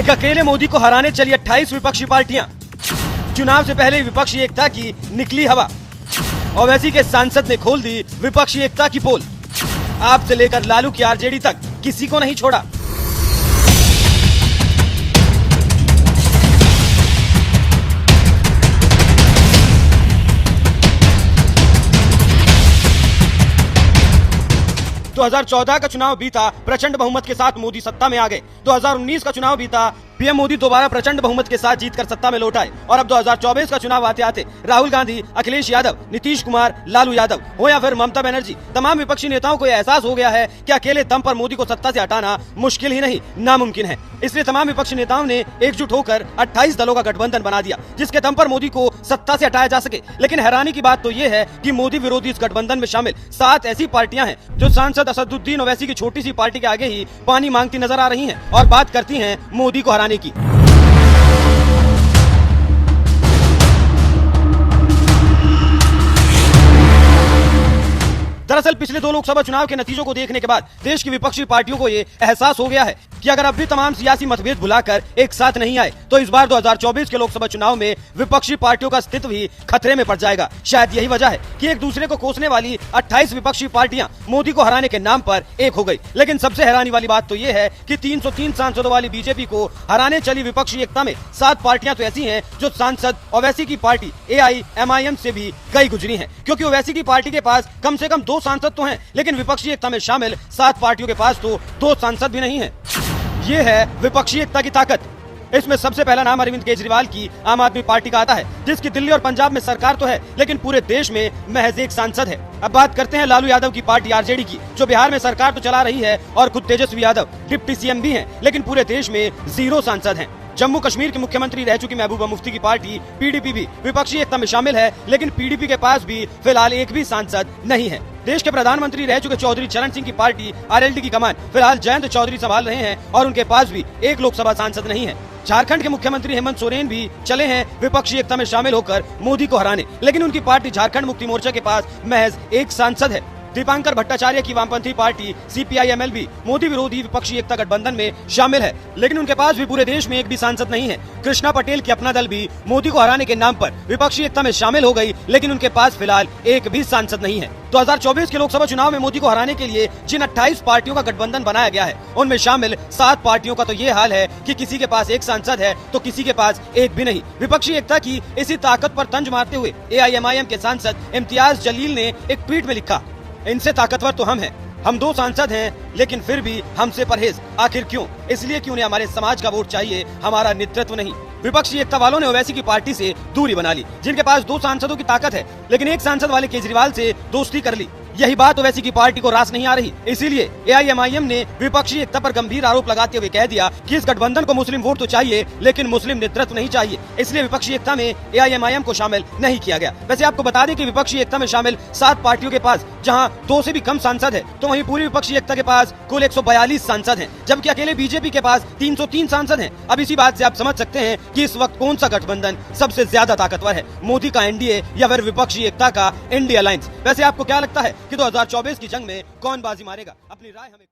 एक अकेले मोदी को हराने चली 28 विपक्षी पार्टियां। चुनाव से पहले विपक्षी एकता की निकली हवा। ओवैसी के सांसद ने खोल दी विपक्षी एकता की पोल। आप से लेकर लालू की आरजेडी तक किसी को नहीं छोड़ा। तो 2014 का चुनाव बीता, प्रचंड बहुमत के साथ मोदी सत्ता में आ गए। 2019 का चुनाव बीता, पीएम मोदी दोबारा प्रचंड बहुमत के साथ जीतकर सत्ता में लौट आए। और अब 2024 का चुनाव आते आते राहुल गांधी, अखिलेश यादव, नीतीश कुमार, लालू यादव हो या फिर ममता बनर्जी, तमाम विपक्षी नेताओं को यह एहसास हो गया है कि अकेले दम पर मोदी को सत्ता से हटाना मुश्किल ही नहीं, नामुमकिन है। इसलिए तमाम विपक्षी नेताओं ने एकजुट होकर 28 दलों का गठबंधन बना दिया, जिसके दम पर मोदी को सत्ता से हटाया जा सके। लेकिन हैरानी की बात तो यह है कि मोदी विरोधी इस गठबंधन में शामिल 7 ऐसी पार्टियां हैं जो सांसद असदुद्दीन ओवैसी की छोटी सी पार्टी के आगे ही पानी मांगती नजर आ रही हैं और बात करती हैं मोदी को हराने की। दरअसल पिछले 2 लोकसभा चुनाव के नतीजों को देखने के बाद देश की विपक्षी पार्टियों को ये एहसास हो गया है कि अगर अब भी तमाम सियासी मतभेद भुलाकर एक साथ नहीं आए तो इस बार 2024 के लोकसभा चुनाव में विपक्षी पार्टियों का अस्तित्व ही खतरे में पड़ जाएगा। शायद यही वजह है कि एक दूसरे को कोसने वाली 28 विपक्षी पार्टियां मोदी को हराने के नाम पर एक हो गई। लेकिन सबसे हैरानी वाली बात तो ये है कि 303 सांसदों वाली बीजेपी को हराने चली विपक्षी एकता में 7 पार्टियां तो ऐसी हैं जो सांसद ओवैसी की पार्टी AIMIM से भी गई गुजरी हैं, क्योंकि ओवैसी की पार्टी के पास कम से कम 2 सांसद तो हैं, लेकिन विपक्षी एकता में शामिल 7 पार्टियों के पास तो 2 सांसद भी नहीं हैं। ये है विपक्षी एकता की ताकत। इसमें सबसे पहला नाम अरविंद केजरीवाल की आम आदमी पार्टी का आता है, जिसकी दिल्ली और पंजाब में सरकार तो है लेकिन पूरे देश में महज एक सांसद है। अब बात करते हैं लालू यादव की पार्टी आरजेडी की, जो बिहार में सरकार तो चला रही है और खुद तेजस्वी यादव डिप्टी सीएम भी हैं, लेकिन पूरे देश में 0 सांसद हैं। जम्मू कश्मीर के मुख्यमंत्री रह चुकी महबूबा मुफ्ती की पार्टी पीडीपी भी विपक्षी एकता में शामिल है, लेकिन पीडीपी के पास भी फिलहाल एक भी सांसद नहीं है। देश के प्रधानमंत्री रह चुके चौधरी चरण सिंह की पार्टी आरएलडी की कमान फिलहाल जयंत चौधरी संभाल रहे हैं और उनके पास भी एक लोकसभा सांसद नहीं है। झारखंड के मुख्यमंत्री हेमंत सोरेन भी चले हैं विपक्षी एकता में शामिल होकर मोदी को हराने, लेकिन उनकी पार्टी झारखंड मुक्ति मोर्चा के पास महज एक सांसद है। दीपांकर भट्टाचार्य की वामपंथी पार्टी CPI-ML भी मोदी विरोधी विपक्षी एकता गठबंधन में शामिल है, लेकिन उनके पास भी पूरे देश में एक भी सांसद नहीं है। कृष्णा पटेल की अपना दल भी मोदी को हराने के नाम पर विपक्षी एकता में शामिल हो गई, लेकिन उनके पास फिलहाल एक भी सांसद नहीं है। 2024 के लोकसभा चुनाव में मोदी को हराने के लिए जिन 28 पार्टियों का गठबंधन बनाया गया है, उनमें शामिल 7 पार्टियों का तो ये हाल है कि किसी के पास एक सांसद है तो किसी के पास एक भी नहीं। विपक्षी एकता की इसी ताकत पर तंज मारते हुए AIMIM के सांसद इम्तियाज जलील ने एक ट्वीट में लिखा, इनसे ताकतवर तो हम हैं, हम 2 सांसद हैं लेकिन फिर भी हमसे परहेज। आखिर क्यों? इसलिए कि उन्हें हमारे समाज का वोट चाहिए, हमारा नेतृत्व नहीं। विपक्षी एकता वालों ने ओवैसी की पार्टी से दूरी बना ली, जिनके पास 2 सांसदों की ताकत है, लेकिन एक सांसद वाले केजरीवाल से दोस्ती कर ली। यही बात ओवैसी की पार्टी को रास नहीं आ रही, इसीलिए AIMIM ने विपक्षी एकता पर गंभीर आरोप लगाते हुए कह दिया कि इस गठबंधन को मुस्लिम वोट तो चाहिए लेकिन मुस्लिम नेतृत्व नहीं चाहिए, इसलिए विपक्षी एकता में AIMIM को शामिल नहीं किया गया। वैसे आपको बता दें कि विपक्षी एकता में शामिल 7 पार्टियों के पास जहां 2 से भी कम सांसद है, तो वहीं पूरी विपक्षी एकता के पास कुल 142 सांसद हैं, जबकि अकेले बीजेपी के पास 303 सांसद हैं। अब इसी बात से आप समझ सकते हैं कि इस वक्त कौन सा गठबंधन सबसे ज्यादा ताकतवर है, मोदी का NDA या फिर विपक्षी एकता का इंडिया अलायंस। वैसे आपको क्या लगता है कि 2024 की जंग में कौन बाजी मारेगा? अपनी राय हमें